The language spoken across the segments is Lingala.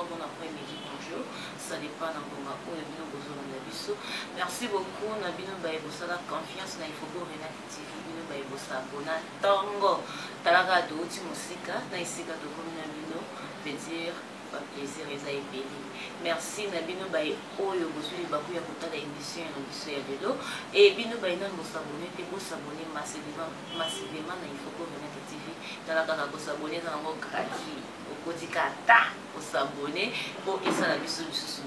bonsoir, bon après-midi, bonjour. Ça dépend d'un moment où il y a besoin de biso. Merci beaucoup, Nabino Baïbosa, la confiance, na Ifogo Renat TV, Bino Baïbosa, Bona, Tango, Talaga, Douti Moussika, Naïsika, Dokomi Nabino, veut dire, plaisir, et Beli. Merci, Nabino Baï, Oyo, Bosuli, Bakou, Yakota, la émission, et l'audition, et l'eau. Et Bino Baïnan, vous s'abonner, et vous s'abonner massivement, na Ifogo Renat TV, Talaga, vous s'abonner dans le gratuit. Kotikata s'abonner pour esa la biso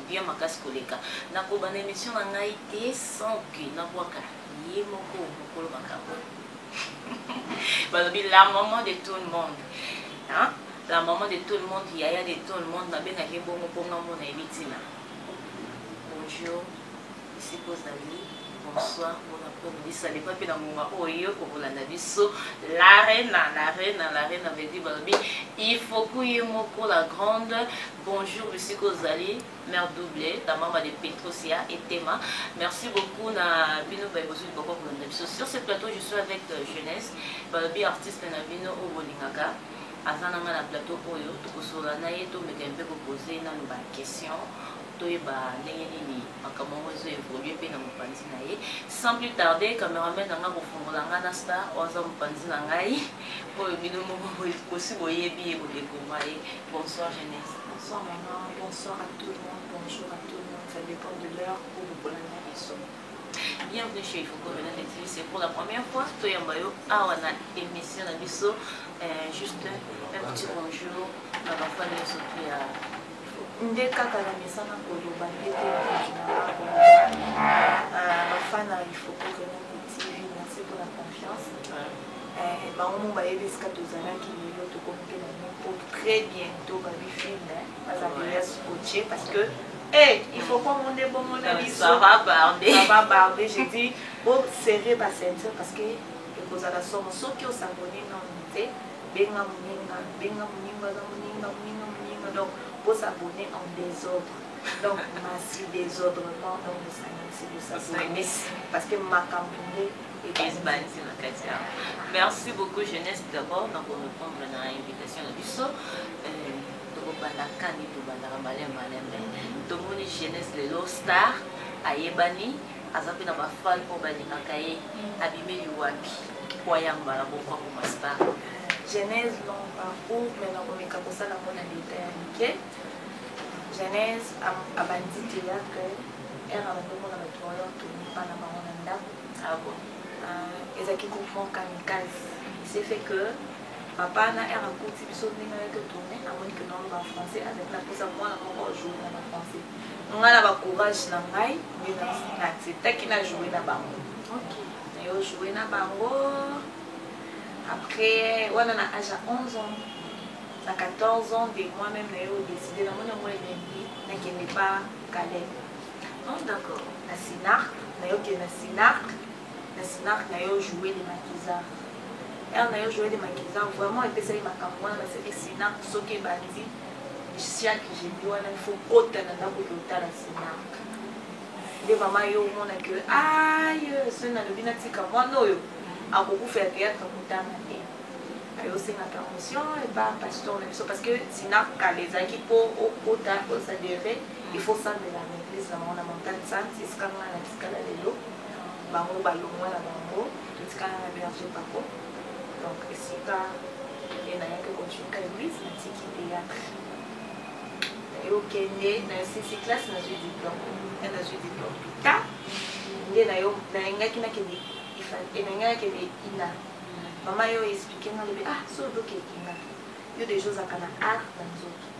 bien makasi koleka na kobana émission na ngai te sans que na bwaka ye moko mokolo makambo balobi la maman de tout le monde, hein? La maman de tout le monde, yaya de tout le monde, na benga ke bongo ponga mona ebitina. Bonjour, ici Kozali. Bonsoir, bon après-midi, ça n'est pas fait dans mon oyo pour la nabiso. La reine avait dit, il faut que y la grande. Bonjour, monsieur Kozali, mère doublée, ta maman de Petrosia et Théma. Merci beaucoup, na Bino Baïbosu du Papa pour la nabiso. Sur ce plateau, je suis avec Jeunesse, artiste na Bino Obolingaka. Azana na plateau oyo, tout sur la naïe, tout me qu'un peu poser na nos questions. Sans plus tarder, caméraman nanga kofungola na star oza mopanzi na ngai oyo bino moko aussi boyebi ekodekomaye. Bonsoir Jeunesse. Bonsoir maman, bonsoir à tout le monde, bonjour à tout le monde, ça dépend de l'heure où vous prenez la leçon. Bienvenue chez Ifogo Renat TV, c'est pour la première fois toyambayo awa na émission na biso, juste un petit bonjour na bafani surtout ya nde kaka na misana koloba nde te bafana Ifogo Renat TV, merci pour la confiance. Bango bayebi esika tozalaki lelo tokomike na pour très bientôt babifilme bazabela scotché parce que il faut pas monter bon mon avis, ça va barder. J'ai dit bon serrer ma ceinture parce que vous allez somme ceux qui ont s'abonné non monter benga muninga donc pour s'abonner en désordre, donc massif désordrement, donc c'est de s'abonner parce que ma campagne merci beaucoup Jeunesse d'abord donc pour répondre à l'invitation de Bisso. Balakani to balakambale malembe tomoni Jeunesse lelo star ayebani azapi na bafal po balingaka ye abimeli wapi koyambala bokwa kuma star. Jeunesse long parcours mais nakomeka kosala mona détail ya mike. Jeunesse abandi théâtre era bandomona bato oyo tomipana bango na ndako ezalaki groupement kamikaze. C'est fait que papa na era kuti biso ndenge ayaki tourné amoni que non ba français avec la posa mwana moko jouer na français nga na ba courage na ngai mais na acceptaki na jouer na bango. Na yo jouer na bango après wana na âge à 11 ans na 14 ans de moi-même na yo décidé na mona moi elengi nakende pas Calais. D'accord. Na Sinarc na yo ke na Sinarc na yo jouer les maquisards. Elle n'a joué des maquisards vraiment epesaki makambo wana baseki Sinarc soki ebandi chaque jeudi wana il faut kotana ndako totala Sinarc nde mama yo omona ke aye soki nalobi natika mwana oyo akokufa ya théâtre kotana te ayosenga permission eba pasteur na biso parce que Sinarc kala ezalaki mpo okota osadere il faut sambela na église nango na montagne sainte esikanga na tikala lelo bango balongwa na bango totikala na berger pako. Donc, ici, il y a que continuer à l'église, mais c'est qui théâtre. Et au Kenya, dans ces classes, dans le diplôme. Et dans le diplôme. Ta, il y a qui n'a que des ina. Maman a expliqué dans le sur le bloc ina. Il y a des choses à Cana art dans les autres.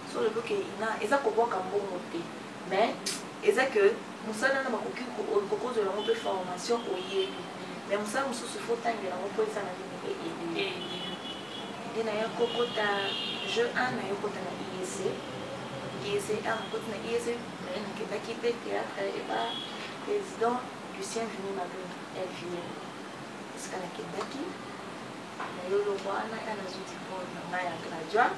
Sur le bloc ina, et ça qu'on voit comme bon côté. Mais, et ça que nous sommes dans ma cause de la formation au Yéli. Mais nous sommes sous ce fauteuil de la repose à la vie. Et na yoko ta je an na yoko ta na IEC 1 na IEC na kitaki te théâtre et pas président Lucien Vini Mabou LVL est-ce qu'on a kitaki na yolo wana ana zuti pour na ya graduat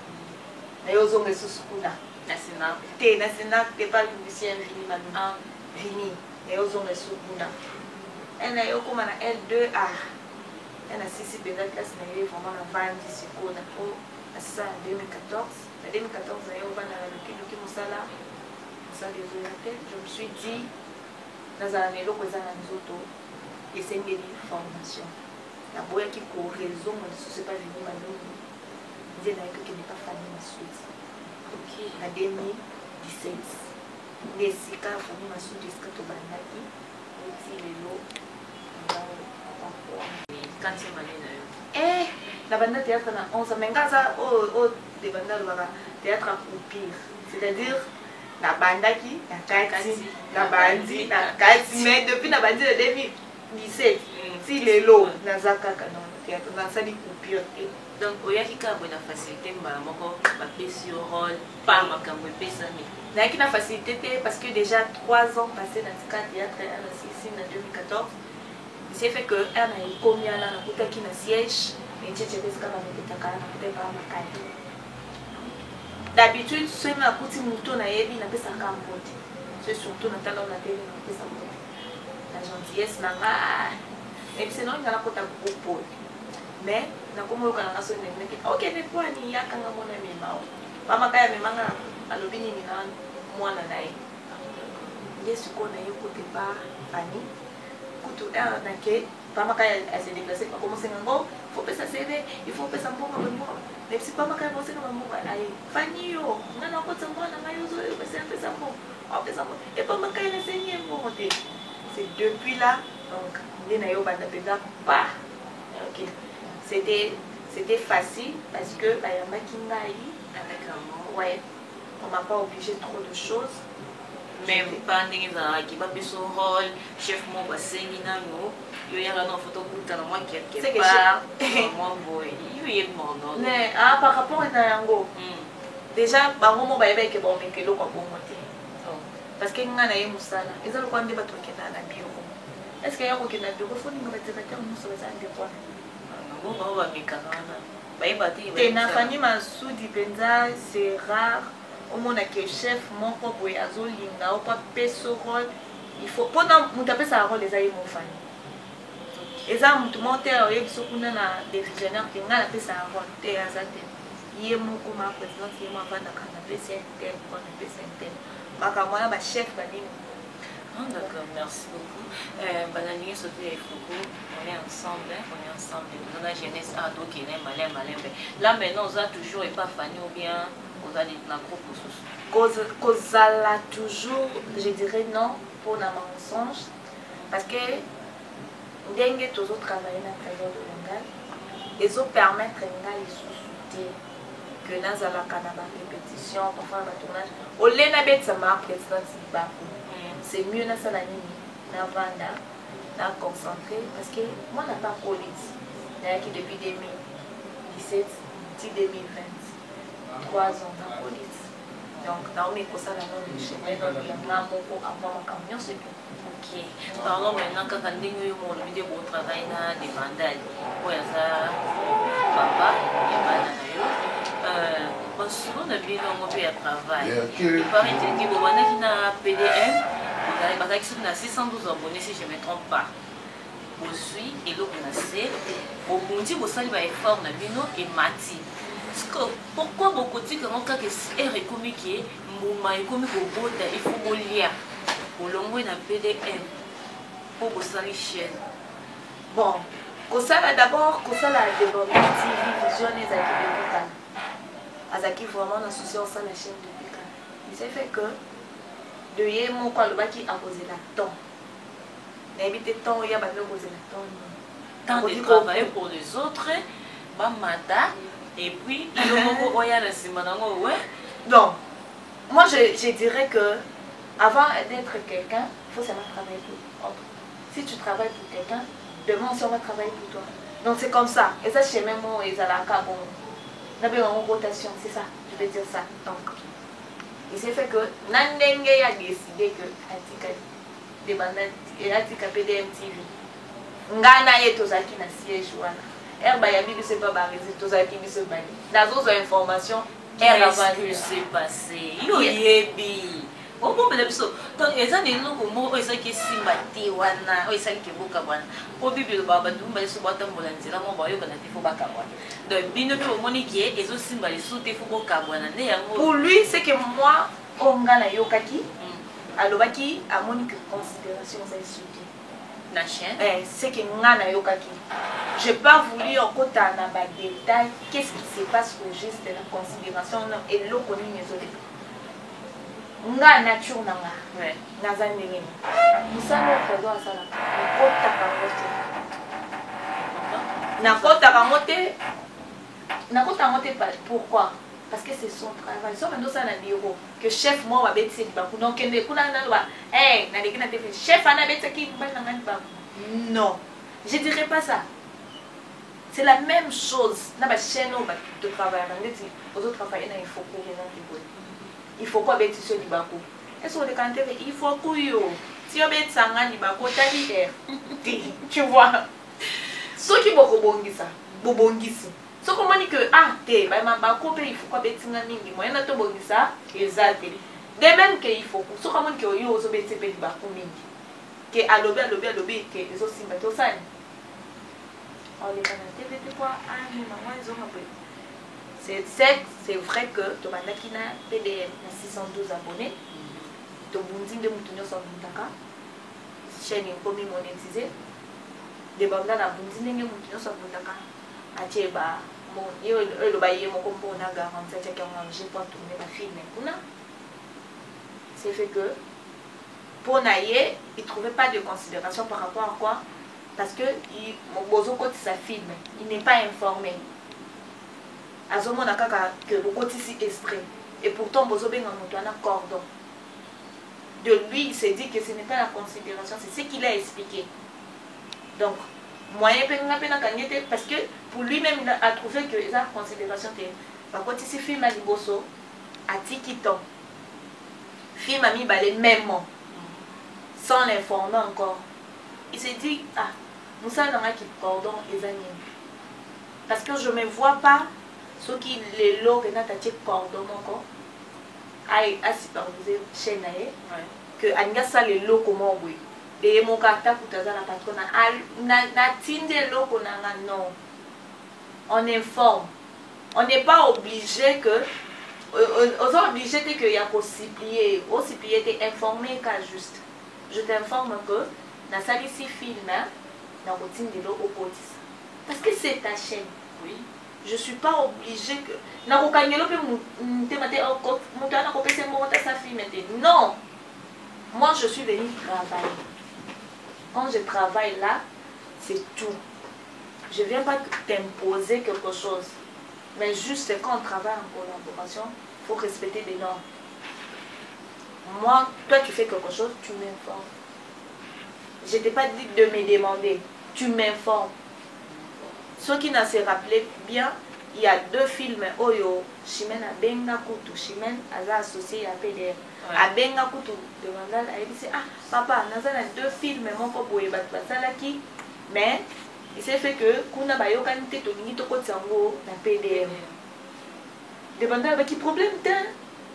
na yozo ngesu sukuna national te pas Lucien Vini Mabou Vini na yozo ngesu sukuna na yoko mana L2A. Elle a 6 pédales classe, mais vraiment la vanne d'ici qu'on a pour ça en 2014. En 2014, je me suis dit, dans un élo que ça et c'est une formation. La boya qui pour raison, je ne sais pas venu maintenant. Je n'ai que n'est pas famille ma suite. Ok. En 2017, les sika famille ma suite est ce que tu vas naître. Aussi les lots. Quand tu vas aller eh, la bande théâtre na 11 mais quand ça au des bandes de théâtre à pire. C'est-à-dire la bande qui la kati, la bandi, la kati mais depuis la bande de 2017, si les lots na zakaka non théâtre na ça dit coupure. Donc oyaki ka bona facilité mbala moko ba pesi rôle pas makambo pesami. Na qui na facilité parce que déjà 3 ans passés dans ce théâtre ici en 2014. C'est fait que elle a eu combien là na kuta qui na siège et tu sais que d'habitude c'est ma kuti muto na yebi na pesa kambote c'est surtout na tala na télé na pesa mbote la gentillesse na nga et puis sinon ngala kota beaucoup mais na komo kana ngaso ne ne ok ne po ani ya kanga mona memao mama kaya memanga alobi ni na mwana na ye yesu ko na ye kote ba ani kutu na ke Pama kaya elle s'est déplacée pour commencer un gros, il faut passer CV, il faut passer un bon moment. Mais si Pama kaya commencer un moment, allez, Fanny yo, on a encore un bon, on a eu un passer un peu ça bon, on fait ça bon. Et Pama kaya enseigné un bon côté. C'est depuis là, donc, on est naïo bandapeda pas. Ok, c'était facile parce que bah y a makingai avec un mot. Ouais, on m'a pas obligé trop de choses. Même pas qui va faire son rôle, chef mon bassin nano, il y a une photo pour ta maman qui est quelque part, mon boy, il y a mon nom. Ah, par rapport à Nango, déjà, bah mon boy est bon, mais que l'eau va bon monter. Parce que nous avons eu Moussala, ils ont le droit de battre qui est dans la bureau. Est-ce qu'il y a un qui est dans le bureau? Il faut que nous mettions nous sur les années de quoi? Non, on va me carrément. T'es na famille ma soudi benza, c'est rare. Au moins que chef mon propre yazo linga ou pas peso rôle il faut pendant mutape sa rôle les aïe mon famille et ça monter au yebiso kuna na décisionnaire qui ngala pesa rôle te azate yé mon comme président yé mon vanda kana pesa tel kon pesa tel makamwa ba chef bani. D'accord, merci beaucoup. Banani sauté avec Foucault, on est ensemble, Dans la jeunesse ado qui est malin. Là maintenant, on a toujours et pas Fanny ou bien on a des groupe Kozala toujours, je dirais non pour la mensonge parce que dengue toujours travailler dans la période de langage et ça permettre les sous-souter que dans la canaba répétition parfois le tournage au lieu na bet ça marque c'est mieux dans ça la nuit na vanda na concentré parce que moi n'a pas collé qui depuis 2017 2020 3 ans na collé donc dans mes ça la non chemin donc il y a beaucoup avant mon camion c'est tout. Ok. Parlons maintenant quand on dit que mon vidéo pour travailler na demandal pour ça papa et banana parce qu'on a bien on peut travailler et par exemple qui bon qui na PDM on a qui sont 612 abonnés si je me trompe pas aussi et l'autre on a c'est au bondi vous savez va effort na bino et mati. Pourquoi beaucoup de gens quand est recomiqué mouma et comme au il faut lire pour l'envoyer dans PDM pour vous salir chaîne. Bon, ça d'abord que ça la développement TV vision les activités Azaki vraiment associé ça la chaîne de Pika. Il s'est fait que de hier mon quoi le bas qui a posé la temps. N'habite temps il y a pas de poser la temps. Tant de travailler pour les autres, bah mata. Et puis, donc, moi je dirais que avant d'être quelqu'un, il faut savoir travailler pour autre. Si tu travailles pour quelqu'un, demain aussi on va travailler pour toi. Donc c'est comme ça. Et ça chez même moi, ils ont la rotation, c'est ça, je vais dire ça. Donc, il s'est fait que Nandenge a décidé que Atika PDM TV. Ngana et Tozaki na siège voilà. Herbayabi ne sait pas bariser, tous les qui se bannissent. Dans d'autres informations, qu'est-ce qui s'est passé? Yoyebi. obombela biso donc eza na eloko moko oyo esalaki esimba te wana oyo esalaki eboka wana mpo bible eloba bato bayesu batambola nzela mo bayokana te fo bakabwana donc bino mpe omoni ke ezosimba lisusu te fo bokabwana nde yango pour lui c'est que moi oyo nga nayokaki alobaki amoni que considération ezali soutien na chaîne c'est que nga nayokaki j'ai pas voulu okota na badétail qu'est-ce qui se passe au juste la considération eloko nini ezoleka nga nature na nga naza ndenge nini mosala oyo asalaka nakotaka ngo te pourquoi parce que c'est son travail so bando osala na bureau que chef moi babetisi libaku nokende kuna naloba naleki na tv chef ana abetisaki mobali na ngai libaku non je dirais pas ça c'est la même chose na bachaîne oyo bato travaillaka ndeti ozotravaille na ifoko renantiboye ifoko abetisi yo libaku ese oleka na tv ifoko yo ti obetisa nga libaku otali air tu vois soki bokobongisa bobongisi soki omoni ke te bako mpe ifoko abetinga mingi moyen na tobongisa eza te de même ke ifoko soki omoni ke oyo ozobeti mpe libaku mingi ke alobi ke ezosimba te osani oleka na tv te kwa nango ezonga mpe c'est vrai que tobandaki na pdm na 612 abonnés tobundi nde motu nyonso abundaka chaîne ekomi monétisé debanda na bundi ndenge motu nyonso abundaka atie ye eloba ye moko mpona garanti atiaki yango ange mpo atourne bafilme kuna c'est fait que mpona ye il trouvait pas de considération par rapport à quoi parce que bozokotisa filme il n'est pas informé azomona kaka ke bokotisi esprit et pourtant bozobenga moto wana cordon de lui il s'est dit que ce n'est pas la considération c'est ce qu'il a expliqué donc moyen mpe nga mpe nakangi te parce que pour lui-même il a trouvé que eza considération te bakotisi filme ya liboso atiki ton film ya mibale mêmement sans l'informer encore il s'est dit mosala nangaki cordon eza nini parce que je me vois pas soki lelo renata atie cordon moko asupervise chaîne na ye que alingi asala eloko moko boye eye moko ata kutu aza na patron natindi eloko nanga non on informe on n'est pas obligé que oza obligé te que ya kosiplie osiplie te informer ka juste je t'informe que nasalisi film na kotindelo okotisa parce que c'est ta chaîne oui je suis pas obligé que nakokangelo mpe motema te moto ana kopesa mbongo ta sa film te non moi je suis venue travailler quand je travaille là c'est tout je viens pas t'imposer quelque chose mais juste quand on travaille en collaboration il faut respecter des normes moi toi tu fais quelque chose tu m'informes je t'ai pas dit de me demander tu m'informes ceux qui n'ont se rappelé bien il y a 2 films oyo Chimène abenga kutu Chimène aza associé à PDR abenga kutu demandal ayebisi papa naza na 2 films moko boye bato basalaki mais il s'est fait que kuna bayokani te tolingi tokotisa yango na PDR demandal abaki problème te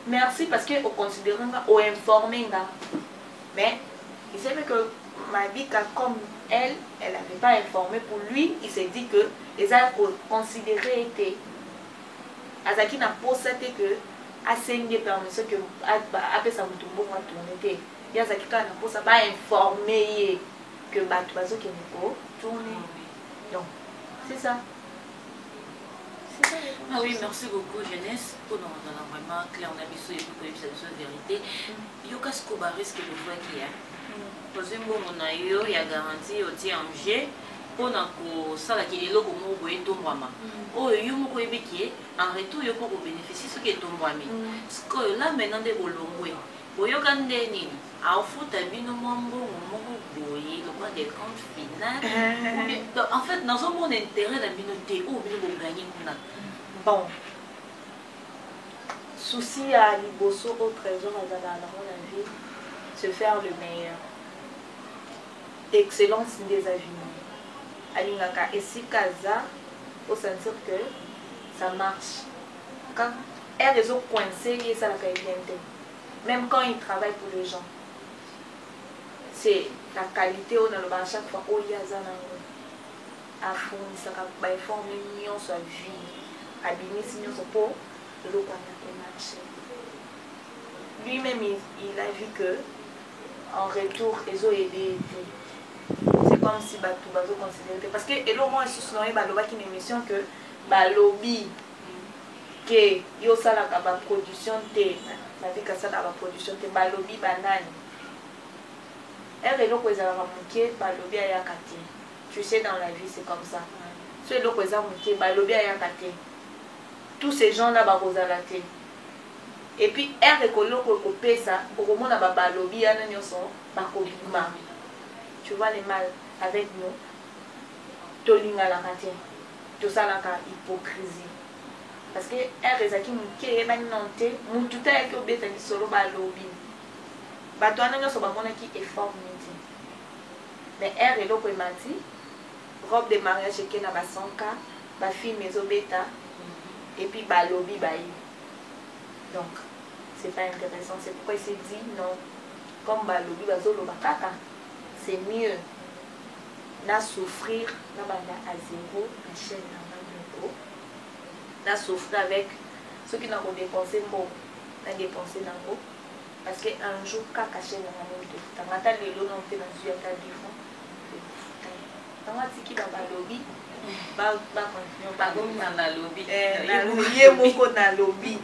merci parce que oconsidère nga oinforme nga mais il s'est fait que Mabika comme elle n'avait pas informé pour lui il s'est dit que les a considéré était azaki na posa te que asengi permission que apesa mutu mbongo atourne te ye azaki kaka na posa bainforme ye que bato bazokende kotourne donc c'est ça. Ah oui, merci beaucoup jeunesse pour nous rendre vraiment clair on a biso et pour que ça vérité yoka skoba risque de voir qui a posé mbongo na yo ya garantie otie en jeu mpona kosalaki eloko moko boye etombwama oyo yo moko oyebiki en retour yo mpo kobénéficie soki etombwami sikoyo la maintenant nde bolongwe boyoka nde nini aofuta bino mwa mbongo moko boye lokwa de compte final en fait nazomona intérêt na bino te oyo bino boganye kuna bon souci ya liboso au trésor azala na mon avis se faire le meilleur excellence des avis alingaka esika aza pour sentir que ça marche quand elle est coincée et ça la bien te même quand il travaille pour les gens. C'est la qualité on a le à chaque fois oh yazana à fond ça va former mignon sa vie abîmer sinon ça pour le marché lui-même il a vu que en retour ils ont aidé c'est comme si tout bazo considéré parce que et là moi je suis dans une émission que lobby que yo ça la production té la vie que ça la production té lobby banane elle loko ezalaka moke balobi ayaka te tu sais dans la vie c'est comme ça so eloko eza moke balobi ayaka te tous ces gens là bakozala te et puis ere ekoloko ekopesa okomona balobi yana nyonso bakobima tu vois les mal avec nous tolingalaka te tosalaka hypocrisie parce que ere ezalaki moke eyebani nano te mutu te ayaki obeta lisolo balobi bato wana nyonso bamonaki effort mingi mais ere eloko emati robe de mariage eke na basanka bafilme ezobeta et puis balobi bayi donc c'est pas intéressant c'est pourquoi il s'est dit non comme balobi bazoloba kaka c'est mieux na souffrir na banda à zéro na chaîne na moko na souffrir avec ceux qui n'ont pas dépensé mot na dépensé nango parce que un jour kaka chaîne na moko tangata lelo na mpe na zui ata livre tangati ki balobi ba continue ba gomina na lobi ye moko na lobi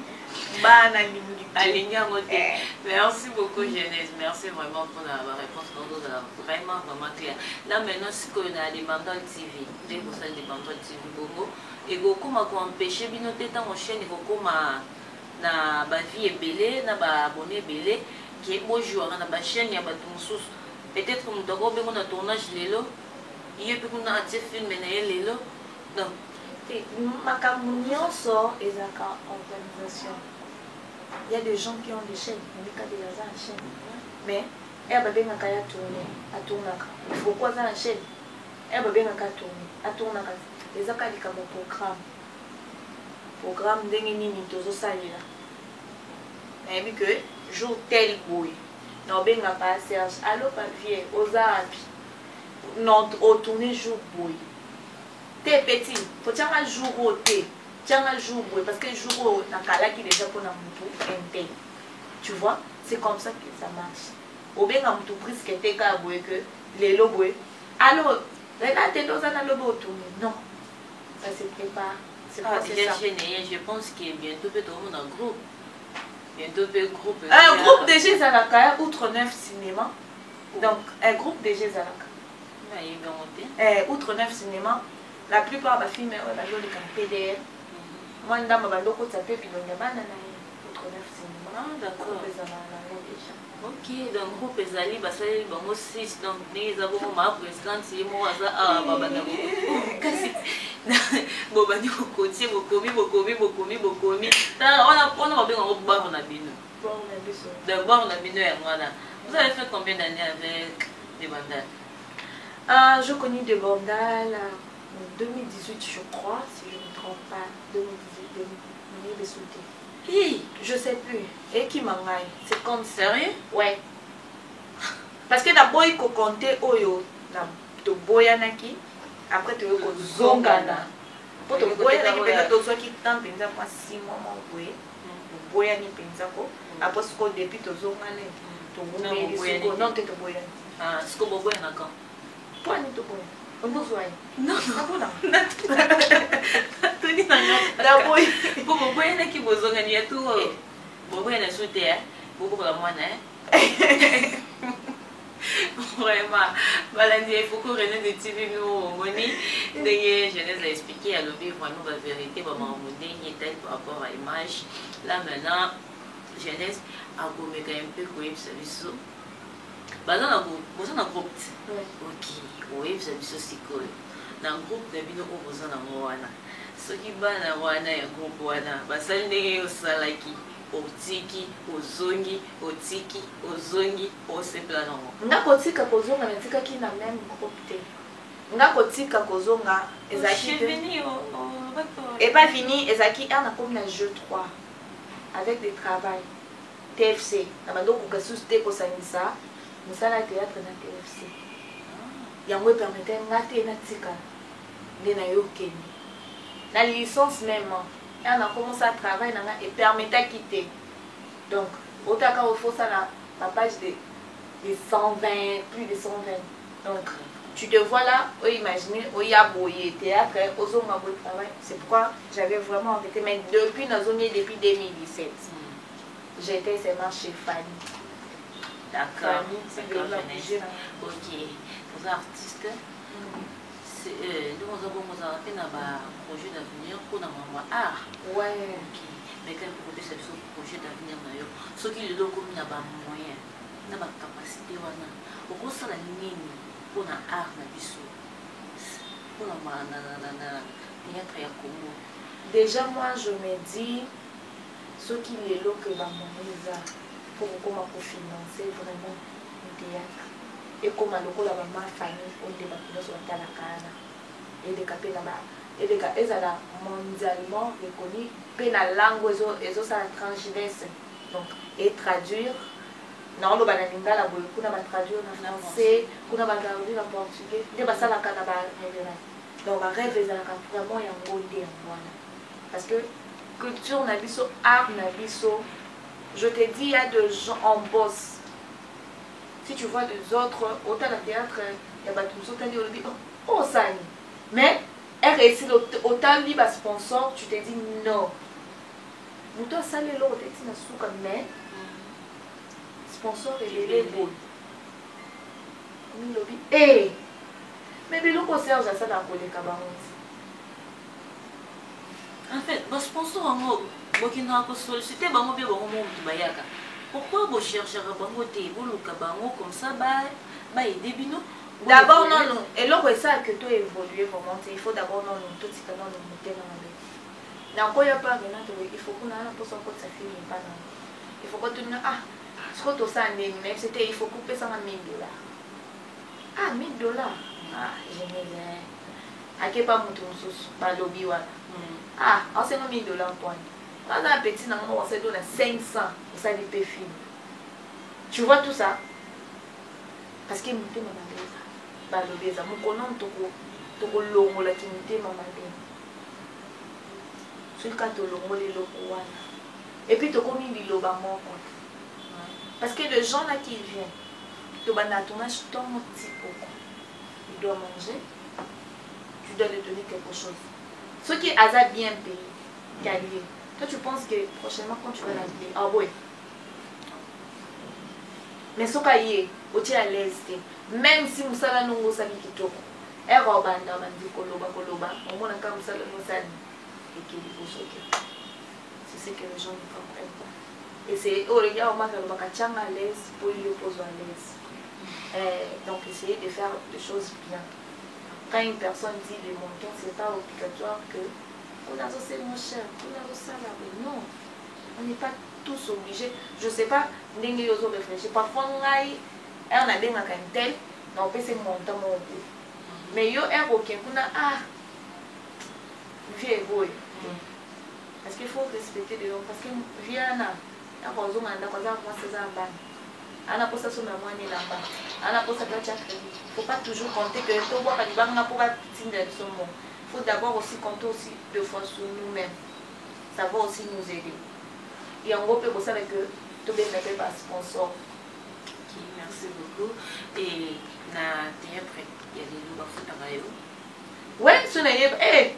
bana mingi alinyango te. Merci beaucoup Jeunesse, merci vraiment pour la réponse vraiment claire. Là maintenant ce qu'on a Débandol TV dès que ça Débandol TV bongo et gokoma ko empêcher bino teta mon chaîne gokoma na ba vie ebele na ba abonné ebele qui est beau jour na ba chaîne ya bato mosusu peut-être que mutako bengo na tournage lelo il peut qu'on a un film na lelo donc makambo nyonso ezaka organisation. Il y a des gens qui ont des chaînes, mais elle va bien à tourner. Il faut quoi dans la chaîne? Elle va bien à tourner. Les accords comme programme d'engini tozo salila. Mais vu que jour tel boy, non bien pas Serge, allo papier, aux api, non au tourner jour boy. T'es petit, faut tiens un jour au thé. Tiens un jour parce que le jour où nakala qui déjà pour un tu vois c'est comme ça que ça marche au bien à tout prix que t'es qu'à que les lobos alors regardez dans un lobo tourner non ça se prépare c'est pas ça je pense qu'il bientôt peut tomber un groupe bientôt peut groupe un groupe de G Zalaka outre 9 cinéma donc un groupe de G Zalaka outre 9 cinéma la plupart des films sont PDR. Moi, je suis d'accord. Ok, donc groupe ezali basali bango 6 donc les avons ma présidente c'est moi ça babana kasi bobani kokotie bokomi on a bien en bar on a bino d'abord on a bino et voilà vous avez fait combien d'années avec des bandales je connais des bandales en 2018 je crois si je ne me trompe pas 2018 je sais plus. Et qui m'a dit? C'est comme sérieux? Ouais. Parce que d'abord il faut compter oyo na to boyanaki après tu veux zongana. Pour to boyanaki peut-être to soit qui tant penza pas 6 mois boye. Boyani penza ko après ce que depuis to zongana to boyani non te to boyani. Ah, ce que boyana quand? Toi ni to boyani. On vous voit. Non, non. Tony nanga. Boy. Pour boyana qui bozongani ya tout. Boyana souté beaucoup pour la moine vraiment balandi il faut que René de TV nous moni d'ailleurs Jeunesse a expliqué à l'objet vraiment la vérité vraiment moderne par rapport à l'image là maintenant Jeunesse a gommé quand même peu quoi service bazan na groupe ok oui service c'est cool dans groupe de bino ko bozana wana ce qui bana wana ya groupe wana basali ndenge yo salaki otiki ozongi otiki ozongi osepela nango ngakotika kozonga natikaki na même groupe te ngakotika kozonga ezaki et pas fini ezaki on a comme un jeu 3 avec des travail TFC na bandoko kasusu te kosangisa mosala ya théâtre na TFC yango epermete nga te natika nde nayokende na licence même et on a commencé à travailler et permettait quitter donc autant quand il faut ça la page de 120 plus de 120 donc tu te vois là imaginer il y a boyé théâtre aux hommes à beau travail c'est pourquoi j'avais vraiment arrêté mais depuis nos zones depuis 2017 j'étais seulement chez Fanny. D'accord. Ok. Vous artistes, nous avons un projet d'avenir pour un art. Ouais. Ok. Mais quel projet d'avenir ce qui est donc comme un moyen, une capacité, au gros ça la ligne pour un art na biso. Pour la déjà moi je me dis ce qui est là que va mourir pour comment financer vraiment le théâtre et comment le coup la maman famille on débat sur la canne et des capés là-bas et des cas là mondialement reconnu que la langue et ça transgresse donc et traduire non le banalinga la boy kuna ba traduire en français kuna ba traduire en portugais de ba sala kana ba donc ba rêve ezala vraiment ya ngondé en voilà parce que culture na biso art na biso je te dis il y a des gens en bosse si tu vois les autres autant le théâtre il y a battu so tali olobi oh sani mais elle réussit autant li ba sponsor tu te dis non muto sale lo te tina suka mais sponsor et les beaux ni lobi eh mais biloko serge ça na koleka bango en fait vos sponsors en bokina ko solliciter bango be bango mo bayaka pourquoi vous cherchez bango te boluka bango comme ça ba aider bino d'abord non et là c'est ça que toi évoluer vraiment il faut d'abord non tout ce que non le monter dans la na ko ya pas maintenant il faut qu'on a pour son côté ça finit pas non il faut que tu ah ce que tu ça mais c'était il faut couper ça en $1000 ah $1000 ah j'aime bien ake pas mutu mususu ba lobby wa ah on c'est $1000 point on a un petit dans on s'est donné 500 ça les paye film tu vois tout ça parce que mutu mama beza ba lobby za mukono toko longola ki mutu mama beza sur quand to longole loko wana et puis toko mi biloba moko parce que les gens là qui viennent to bana tournage ton petit beaucoup il doit manger tu dois lui donner quelque chose ce qui est hasard bien payé gagné toi tu penses que prochainement quand tu vas l'appeler ah ouais mais ce qu'il y a tu es à l'aise même si nous savons nous sommes kitoko et robanda bandi koloba on mona comme ça le mosani et qui est c'est ce que les gens ne comprennent pas et c'est au regard au matin le bakachanga à l'aise pour lui opposer à l'aise donc essayer de faire des choses bien. Quand une personne dit le montant, c'est pas obligatoire que on a c'est moins cher, on a ça là. Non, on n'est pas tous obligés. Je sais pas, n'engue yoso réfléchir. Parfois on a des tel, on peut se monter mon peu. Mais yo un ok, on a ah, vieux boy. Parce qu'il faut respecter les gens. Parce que Viana, la raison on a moi c'est un ban. Ana posa sur ma moine là-bas. Ana posa de la crédit. Faut pas toujours compter que tout voir les banques pour pas signer son mot. Faut d'abord aussi compter aussi deux fois sur nous-mêmes. Ça va aussi nous aider. Et en gros, peut vous savez que tout bien n'est pas sponsor. Ok, merci beaucoup. Et na théâtre, il y a des loups à foutre à rayon. Ouais, ce n'est pas. Eh,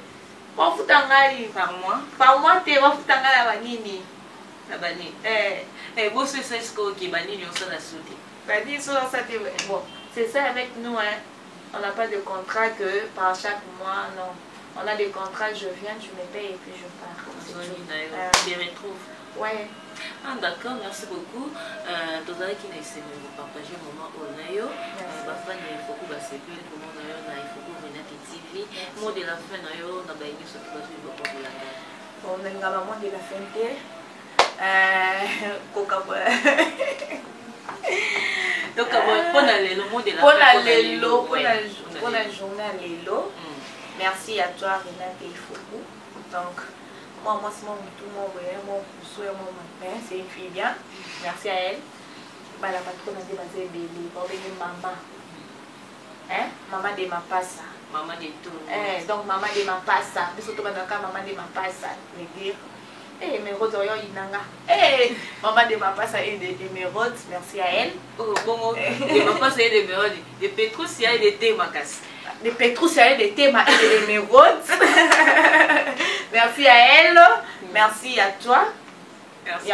on fout en rayon par mois, t'es on fout en rayon à Nini. Abani. Bon, c'est ça qui bani lui aussi la sauté. Bani sur ça bon, c'est ça avec nous hein. On n'a pas de contrat que par chaque mois non. On a des contrats, je viens, tu me payes et puis je pars. On les retrouve. Ouais. Ah d'accord, merci beaucoup. Tout à l'heure qui n'a essayé de vous partager le moment au Nayo. Bafan il faut que vous s'épile pour mon Nayo, il faut que vous venez à TV. Mot de la fin Nayo, on a baigné ce qui va suivre pour la guerre. Bon, on a un mot de la fin. Coca donc pour le mot de la pour la journée Lélo. Merci à toi Renate Ifoku. Donc moi, tout mon voyage, mon couteau, mon matin, c'est une fille bien. Merci à elle. Bah, la patronne a dit, c'est bébé, pour venir maman. Hein? Maman de ma passe. Maman de tout. Donc, maman de ma passe. Mais surtout, maman de ma passe. Me dire, émeraude, inanga. Maman de ma passe et de émeraude, merci à elle. Oh, bon, de ma passe et de émeraude. De Petrus, il y a des thés, ma casse. De Petrus, il y a des thés, ma et de émeraude. Merci à elle. Merci à toi. Merci.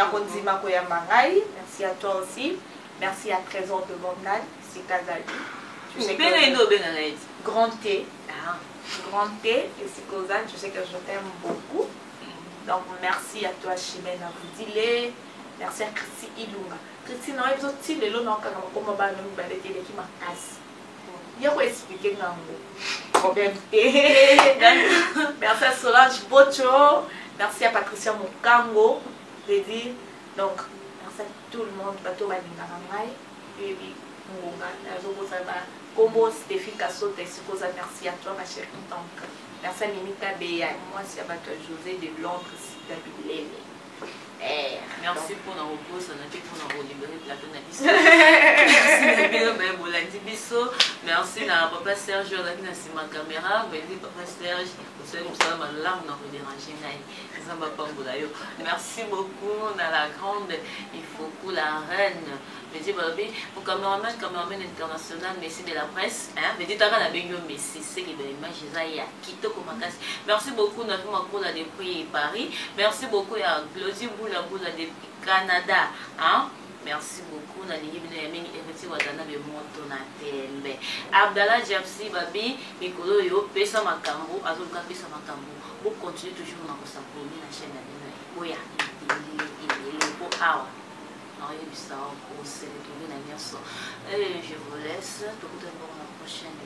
Merci à toi aussi. Merci à Trésor de Gondal, c'est Kazali. Tu sais que Grand T. Grand T et c'est Kozan, je sais que je t'aime beaucoup. Donc merci à toi Chimène Aboudile. Merci à Christy Ilunga. Christy, non, il y a aussi les lots qui ont qui m'a cassé. Il y a expliquer problème. Merci à Solange Bocho. Merci à Patricia Mokango. Donc, merci à tout le monde. Bateau Balingaramai. Et puis, Combo Stéphie Kasso, merci à toi ma chérie. Donc, merci à Mimika Béa. Moi, c'est à José de Londres, Dabilé. Merci pour nos repos, ça n'a été pour nos libérer plateau Nabiso. Merci à papa Serge, on a vu dans ma caméra, mais papa Serge, vous savez, nous sommes à l'arme, on a dérangé. Merci beaucoup à la grande, il faut que la reine. Mais dis pour cameraman international, Messi de la presse, mais dis t'as la bénédiction Messi, c'est que l'image est à Quito comme merci beaucoup, nous avons un la depuis Paris. Merci beaucoup à Glody Boula depuis Canada. Merci beaucoup, na ligne de Yaming Eriti Wadana de Montonatembe. Abdallah Japsi Babi, Mikolo Yo, Pesa Makambo, Azulka Pesa Makambo. Vous continuez toujours à vous abonner à la chaîne de Boya. Il est beau. Et je vous laisse. Tout le monde à la prochaine.